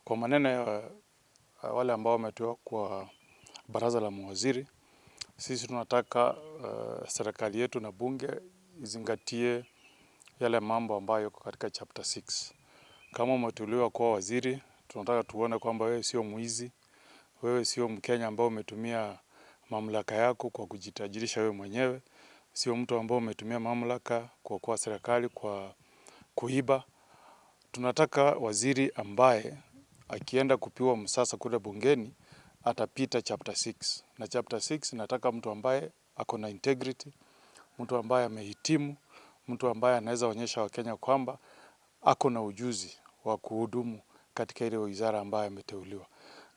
Kwa maneno ya wale ambao wametoa kwa baraza la mawaziri, sisi tunataka serikali yetu na bunge izingatie yale mambo ambayo yako katika chapter 6. Kama umeteuliwa kuwa waziri, tunataka tuone kwamba wewe sio mwizi, wewe sio Mkenya ambao umetumia mamlaka yako kwa kujitajirisha wewe mwenyewe, sio mtu ambao umetumia mamlaka kwa serikali kwa kuiba. Tunataka waziri ambaye akienda kupiwa msasa kule bungeni atapita chapter 6. Na chapter 6 nataka mtu ambaye ako na integrity, mtu ambaye amehitimu, mtu ambaye anaweza onyesha Wakenya kwamba ako na ujuzi wa kuhudumu katika ile wizara ambayo ameteuliwa.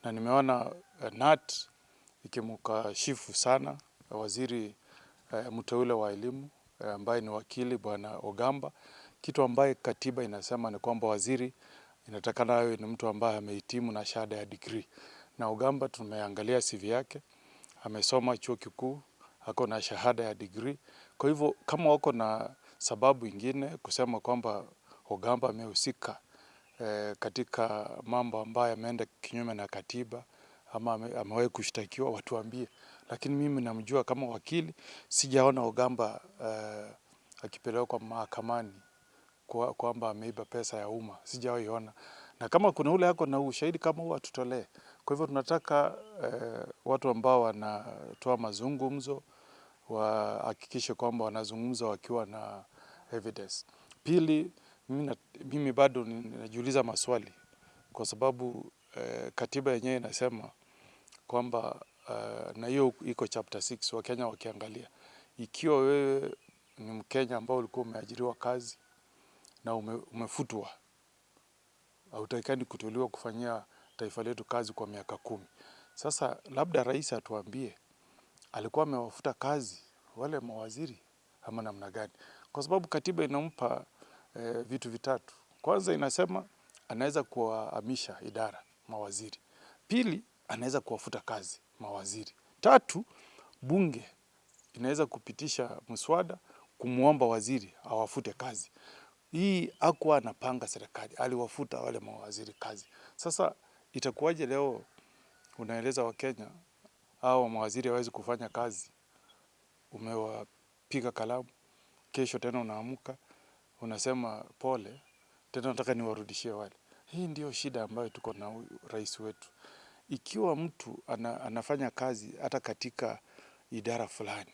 Na nimeona NAT ikimkashifu sana waziri mteule wa elimu ambaye ni wakili Bwana Ogamba, kitu ambaye katiba inasema ni kwamba waziri inatakana awe ni mtu ambaye amehitimu na shahada ya degree. Na Ogamba tumeangalia CV yake, amesoma chuo kikuu, ako na shahada ya degree. Kwa hivyo kama wako na sababu ingine kusema kwamba Ogamba amehusika katika mambo ambayo yameenda kinyume na katiba ama amewahi kushtakiwa, watuambie. Lakini mimi namjua kama wakili, sijaona Ogamba akipelekwa mahakamani kwamba ameiba pesa ya umma, sijawahi ona. Na kama kuna ule yako na ushahidi kama huo atutolee. Kwa hivyo tunataka watu ambao wanatoa mazungumzo wahakikishe kwamba wanazungumza wakiwa na evidence. Pili, mimi bado ninajiuliza maswali kwa sababu katiba yenyewe inasema kwamba na hiyo iko chapter 6 Wakenya wakiangalia. Ikiwa wewe ni Mkenya ambao ulikuwa umeajiriwa kazi na umefutwa, hautakikani kuteuliwa kufanyia taifa letu kazi kwa miaka 10. Sasa labda rais atuambie alikuwa amewafuta kazi wale mawaziri ama namna gani? Kwa sababu katiba inampa vitu vitatu. Kwanza inasema anaweza kuwahamisha idara mawaziri. Pili, anaweza kuwafuta kazi mawaziri. Tatu, bunge inaweza kupitisha mswada kumuomba waziri awafute kazi. Hii hakuwa anapanga serikali, aliwafuta wale mawaziri kazi. Sasa itakuwaje leo unaeleza Wakenya hao mawaziri hawezi kufanya kazi, umewapiga kalamu, kesho tena unaamka unasema pole, tena nataka niwarudishie wale. Hii ndio shida ambayo tuko na rais wetu. Ikiwa mtu anafanya kazi hata katika idara fulani,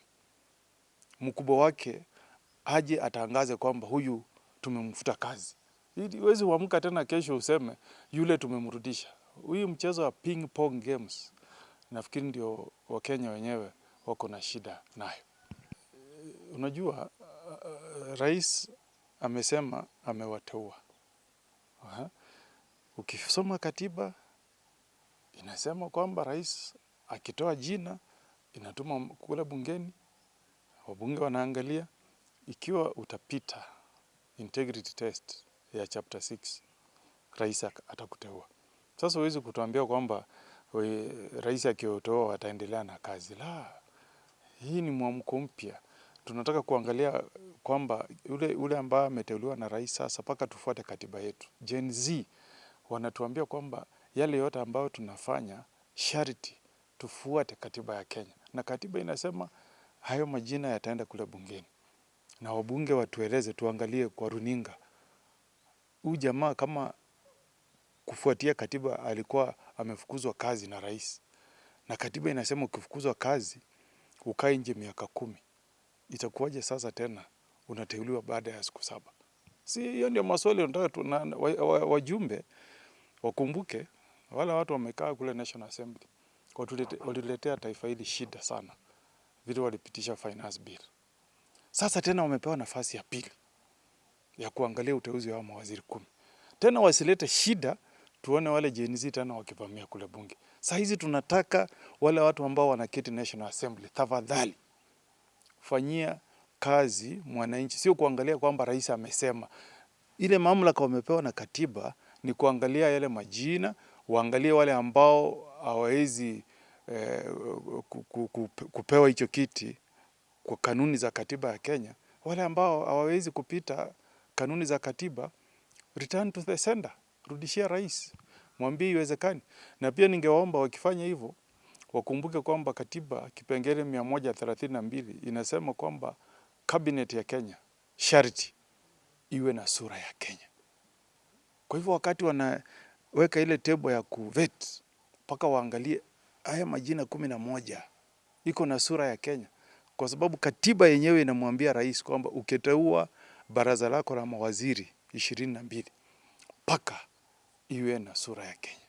mkubwa wake aje atangaze kwamba huyu tumemfuta kazi. Huwezi kuamka tena kesho useme yule tumemrudisha. Huyu mchezo wa ping pong games nafikiri ndio Wakenya wenyewe wako na shida nayo. Unajua rais amesema amewateua. Ukisoma katiba inasema kwamba rais akitoa jina inatuma kule bungeni, wabunge wanaangalia, ikiwa utapita integrity test ya chapter 6, rais atakuteua. Sasa huwezi kutuambia kwamba rais akiotoa ataendelea na kazi. La, hii ni mwamko mpya. Tunataka kuangalia kwamba ule ambaye ameteuliwa na rais sasa mpaka tufuate katiba yetu. Gen Z wanatuambia kwamba yale yote ambayo tunafanya sharti tufuate katiba ya Kenya. Na katiba inasema hayo majina yataenda kule bungeni. Na wabunge watueleze, tuangalie kwa runinga. Huyu jamaa kama kufuatia katiba alikuwa amefukuzwa kazi na rais. Na katiba inasema ukifukuzwa kazi ukae nje miaka 10. Itakuwaje sasa tena unateuliwa baada ya siku 7? Si hiyo ndio maswali tunataka wajumbe wakumbuke. Wale watu wamekaa kule National Assembly waliletea taifa hili shida sana. Vile walipitisha finance bill. Sasa tena wamepewa nafasi ya pili ya kuangalia uteuzi wa mawaziri 10. Tena wasilete shida tuone wale Gen Z tena wakivamia kule bunge. Sasa hizi tunataka wale watu ambao wanaketi National Assembly, tafadhali fanyia kazi mwananchi, sio kuangalia kwamba rais amesema. Ile mamlaka wamepewa na katiba ni kuangalia yale majina, waangalie wale ambao hawawezi kupewa hicho kiti kwa kanuni za katiba ya Kenya. Wale ambao hawawezi kupita kanuni za katiba, return to the sender, rudishia rais. Mwambie iwezekani. Na pia ningewaomba wakifanya hivyo wakumbuke kwamba katiba kipengele 132 inasema kwamba cabinet ya Kenya sharti iwe na sura ya Kenya. Kwa hivyo wakati wanaweka ile table ya kuvet, mpaka waangalie haya majina 11 iko na sura ya Kenya, kwa sababu katiba yenyewe inamwambia rais kwamba ukiteua baraza lako la mawaziri 22 mpaka iwe na sura ya Kenya.